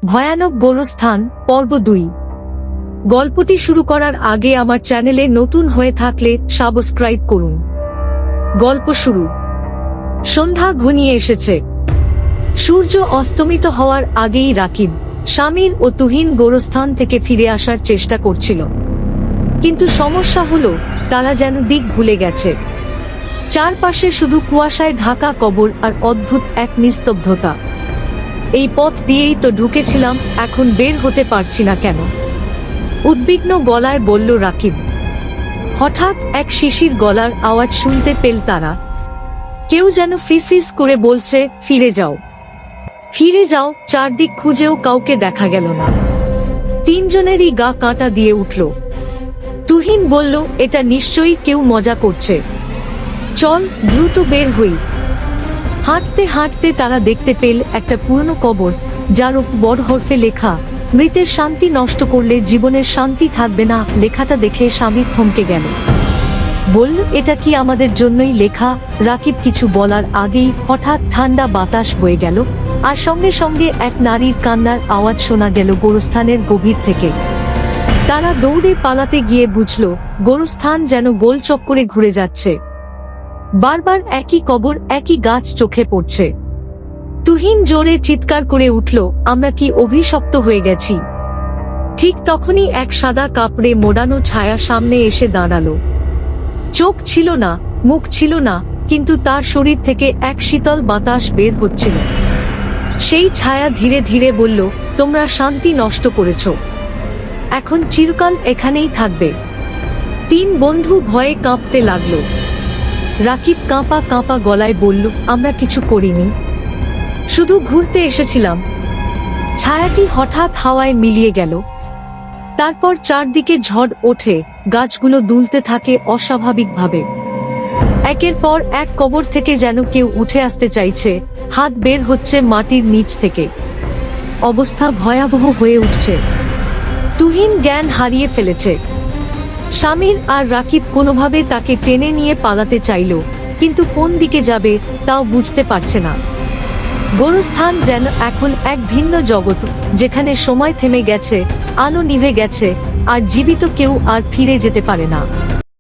ভয়ানক গোরস্থান পর্ব 2। গল্পটি শুরু করার আগে আমার চ্যানেলে নতুন হয়ে থাকলে সাবস্ক্রাইব করুন। গল্প শুরু। সন্ধ্যা ঘনিয়ে এসেছে। সূর্য অস্তমিত হওয়ার আগেই রাকিব, শামির ও তুহিন গোরস্থান থেকে ফিরে আসার চেষ্টা করছিল, কিন্তু সমস্যা হলো তারা যেন দিক ভুলে গেছে। চারপাশে শুধু কুয়াশায় ঢাকা কবর আর অদ্ভুত এক নিস্তব্ধতা। এই পথ দিয়েই তো ঢুকেছিলাম, এখন বের হতে পারছি না কেন? উদ্বিগ্ন গলায় বলল রাকিব। হঠাৎ এক শিশির গলার আওয়াজ শুনতে পেল তারা। কেউ যেন ফিসফিস করে বলছে, ফিরে যাও, ফিরে যাও। চারদিক খুঁজেও কাউকে দেখা গেল না। তিনজনেরই গা কাঁটা দিয়ে উঠল। তুহিন বলল, এটা নিশ্চয়ই কেউ মজা করছে, চল দ্রুত বের হই। হাঁটতে হাঁটতে তারা দেখতে পেল একটা পুরনো কবর, যার বড় হরফে লেখা, মৃতের শান্তি নষ্ট করলে জীবনের শান্তি থাকবে না। লেখাটা দেখে স্বামী থমকে গেল। বলল, এটা কি আমাদের জন্যই লেখা? রাকিব কিছু বলার আগেই হঠাৎ ঠান্ডা বাতাস বয়ে গেল, আর সঙ্গে সঙ্গে এক নারীর কান্নার আওয়াজ শোনা গেল গোরস্থানের গভীর থেকে। তারা দৌড়ে পালাতে গিয়ে বুঝল গোরস্থান যেন গোল চক্করে ঘুরে যাচ্ছে। বারবার একই কবর, একই গাছ চোখে পড়ছে। তুহিন জোরে চিৎকার করে উঠল, আমরা কি অভিশপ্ত হয়ে গেছি? ঠিক তখনই এক সাদা কাপড়ে মোড়ানো ছায়া সামনে এসে দাঁড়ালো। চোখ ছিল না, মুখ ছিল না, কিন্তু তার শরীর থেকে এক শীতল বাতাস বের হচ্ছিল। সেই ছায়া ধীরে ধীরে বলল, তোমরা শান্তি নষ্ট করেছ, এখন চিরকাল এখানেই থাকবে। তিন বন্ধু ভয়ে কাঁপতে লাগলো। রাকিব কাঁপা কাঁপা গলায় বলল, আমরা কিছু করিনি, শুধু ঘুরতে এসেছিলাম। ছায়াটি হঠাৎ হাওয়ায় মিলিয়ে গেল। তারপর চারদিকে ঝড় ওঠে, গাছগুলো দুলতে থাকে অস্বাভাবিকভাবে। একের পর এক কবর থেকে যেন কেউ উঠে আসতে চাইছে, হাত বের হচ্ছে মাটির নিচ থেকে। অবস্থা ভয়াবহ হয়ে উঠছে। তুহিন জ্ঞান হারিয়ে ফেলেছে। শামির আর রাকিব কোনোভাবে তাকে টেনে নিয়ে পালাতে চাইল, কিন্তু কোন দিকে যাবে তাও বুঝতে পারছে না। গোরস্থান যেন এখন এক ভিন্ন জগৎ, যেখানে সময় থেমে গেছে, আলো নিভে গেছে, আর জীবিত কেউ আর ফিরে যেতে পারে না।